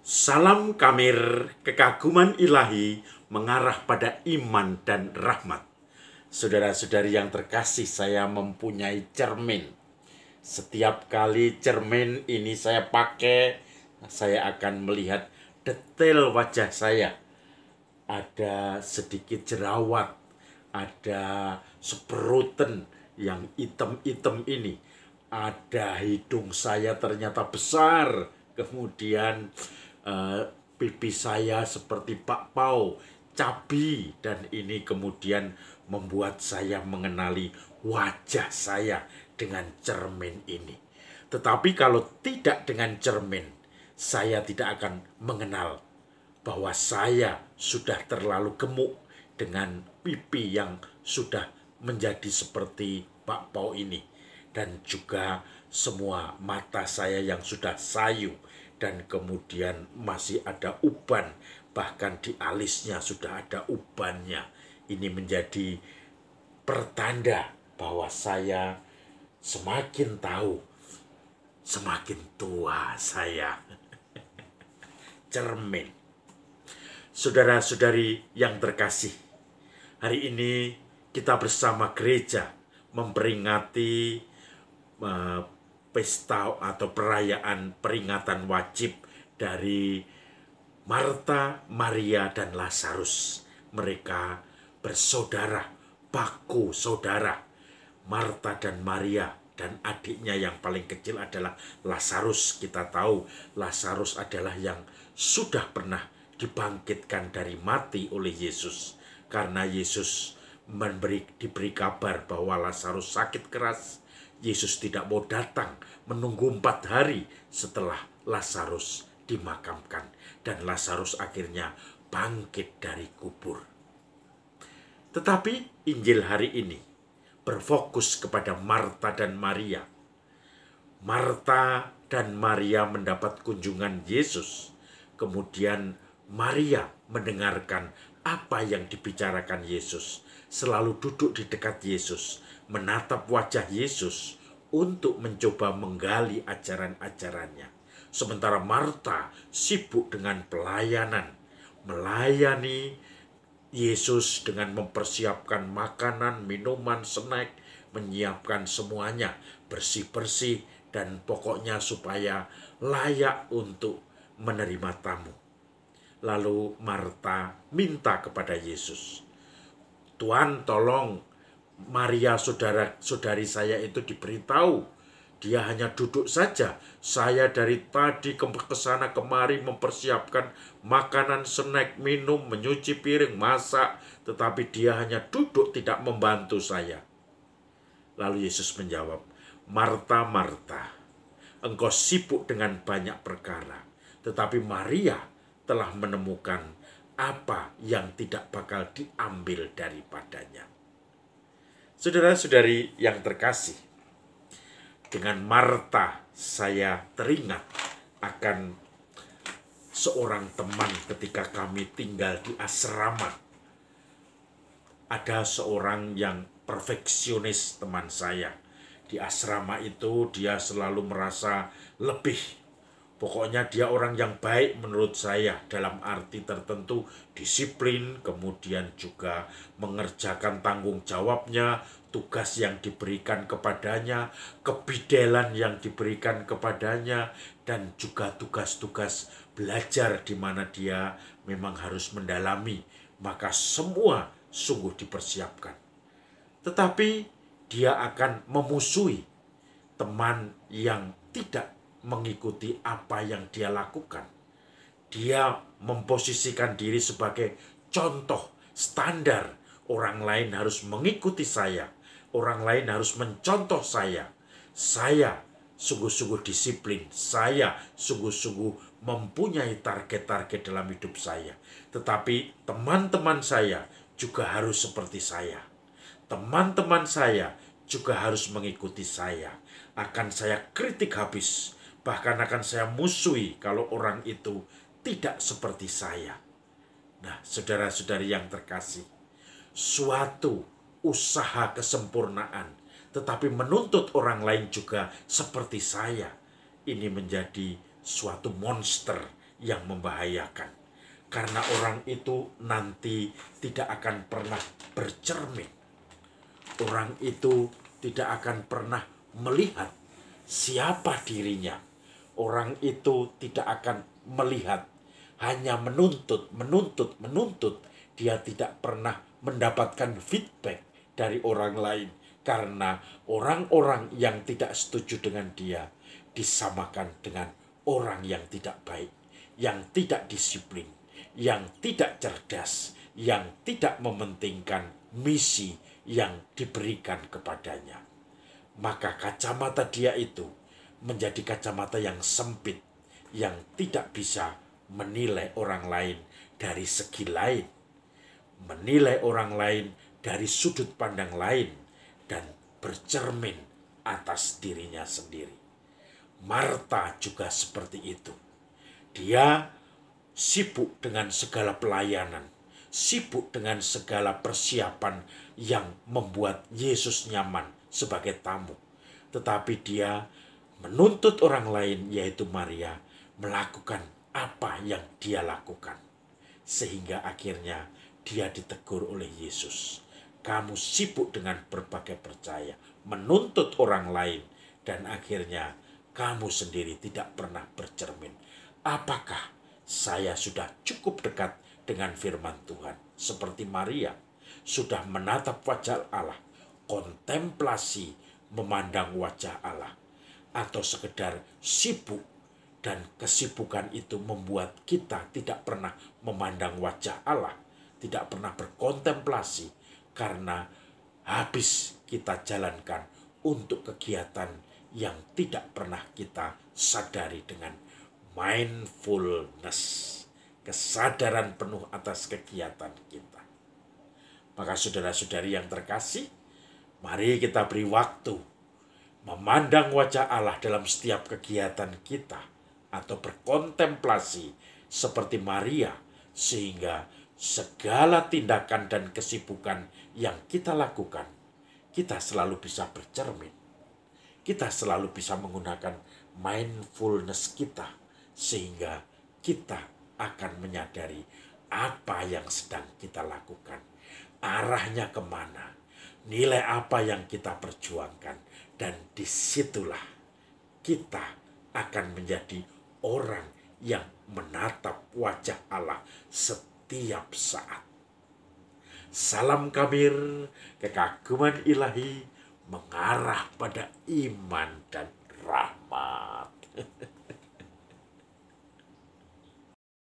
Salam Kamir, kekaguman ilahi mengarah pada iman dan rahmat. Saudara-saudari yang terkasih, saya mempunyai cermin. Setiap kali cermin ini saya pakai, saya akan melihat detail wajah saya. Ada sedikit jerawat, ada seperutan yang hitam-hitam ini. Ada hidung saya ternyata besar, kemudian pipi saya seperti bakpao, cabi, dan ini kemudian membuat saya mengenali wajah saya dengan cermin ini. Tetapi kalau tidak dengan cermin, saya tidak akan mengenal bahwa saya sudah terlalu gemuk dengan pipi yang sudah menjadi seperti bakpao ini. Dan juga semua mata saya yang sudah sayu dan kemudian masih ada uban, bahkan di alisnya sudah ada ubannya. Ini menjadi pertanda bahwa saya semakin tahu, semakin tua saya. Cermin. Saudara-saudari yang terkasih, hari ini kita bersama gereja memperingati pesta atau perayaan peringatan wajib dari Marta, Maria, dan Lazarus. Mereka bersaudara, baku saudara. Marta dan Maria, dan adiknya yang paling kecil adalah Lazarus. Kita tahu Lazarus adalah yang sudah pernah dibangkitkan dari mati oleh Yesus. Karena Yesus diberi kabar bahwa Lazarus sakit keras, Yesus tidak mau datang, menunggu 4 hari setelah Lazarus dimakamkan. Dan Lazarus akhirnya bangkit dari kubur. Tetapi Injil hari ini berfokus kepada Marta dan Maria. Marta dan Maria mendapat kunjungan Yesus. Kemudian Maria mendengarkan apa yang dibicarakan Yesus. Selalu duduk di dekat Yesus, menatap wajah Yesus untuk mencoba menggali ajaran-ajarannya. Sementara Marta sibuk dengan pelayanan, melayani Yesus dengan mempersiapkan makanan, minuman, snack, menyiapkan semuanya, bersih-bersih, dan pokoknya supaya layak untuk menerima tamu. Lalu Marta minta kepada Yesus, "Tuhan, tolong Maria saudari saya itu diberitahu. Dia hanya duduk saja. Saya dari tadi ke sana kemari mempersiapkan makanan, snack, minum, menyuci piring, masak. Tetapi dia hanya duduk tidak membantu saya." Lalu Yesus menjawab, "Marta, Marta, engkau sibuk dengan banyak perkara. Tetapi Maria telah menemukan apa yang tidak bakal diambil daripadanya." Saudara-saudari yang terkasih, dengan Marta saya teringat akan seorang teman ketika kami tinggal di asrama. Ada seorang yang perfeksionis teman saya. Di asrama itu dia selalu merasa lebih. Pokoknya dia orang yang baik menurut saya, dalam arti tertentu disiplin, kemudian juga mengerjakan tanggung jawabnya, tugas yang diberikan kepadanya, kebidelan yang diberikan kepadanya, dan juga tugas-tugas belajar di mana dia memang harus mendalami, maka semua sungguh dipersiapkan. Tetapi dia akan memusuhi teman yang tidak mengikuti apa yang dia lakukan. Dia memposisikan diri sebagai contoh standar. Orang lain harus mengikuti saya. Orang lain harus mencontoh saya. Saya sungguh-sungguh disiplin. Saya sungguh-sungguh mempunyai target-target dalam hidup saya. Tetapi teman-teman saya juga harus seperti saya. Teman-teman saya juga harus mengikuti saya. Akan saya kritik habis. Bahkan akan saya musuhi kalau orang itu tidak seperti saya. Nah, saudara-saudari yang terkasih, suatu usaha kesempurnaan, tetapi menuntut orang lain juga seperti saya, ini menjadi suatu monster yang membahayakan. Karena orang itu nanti tidak akan pernah bercermin. Orang itu tidak akan pernah melihat siapa dirinya. Orang itu tidak akan melihat, hanya menuntut. Dia tidak pernah mendapatkan feedback dari orang lain. Karena orang-orang yang tidak setuju dengan dia disamakan dengan orang yang tidak baik, yang tidak disiplin, yang tidak cerdas, yang tidak mementingkan misi yang diberikan kepadanya. Maka kacamata dia itu menjadi kacamata yang sempit, yang tidak bisa menilai orang lain dari segi lain, menilai orang lain dari sudut pandang lain, dan bercermin atas dirinya sendiri. Marta juga seperti itu. Dia sibuk dengan segala pelayanan, sibuk dengan segala persiapan yang membuat Yesus nyaman sebagai tamu. Tetapi dia menuntut orang lain, yaitu Maria, melakukan apa yang dia lakukan. Sehingga akhirnya dia ditegur oleh Yesus. Kamu sibuk dengan berbagai percaya, menuntut orang lain, dan akhirnya kamu sendiri tidak pernah bercermin. Apakah saya sudah cukup dekat dengan firman Tuhan? Seperti Maria, sudah menatap wajah Allah, kontemplasi memandang wajah Allah, atau sekedar sibuk, dan kesibukan itu membuat kita tidak pernah memandang wajah Allah, tidak pernah berkontemplasi, karena habis kita jalankan untuk kegiatan yang tidak pernah kita sadari dengan mindfulness, kesadaran penuh atas kegiatan kita. Maka saudara-saudari yang terkasih, mari kita beri waktu memandang wajah Allah dalam setiap kegiatan kita, atau berkontemplasi seperti Maria, sehingga segala tindakan dan kesibukan yang kita lakukan, kita selalu bisa bercermin. Kita selalu bisa menggunakan mindfulness kita, sehingga kita akan menyadari apa yang sedang kita lakukan, arahnya kemana, nilai apa yang kita perjuangkan, dan disitulah kita akan menjadi orang yang menatap wajah Allah setiap saat. Salam Kabir, kekaguman ilahi mengarah pada iman dan rahmat.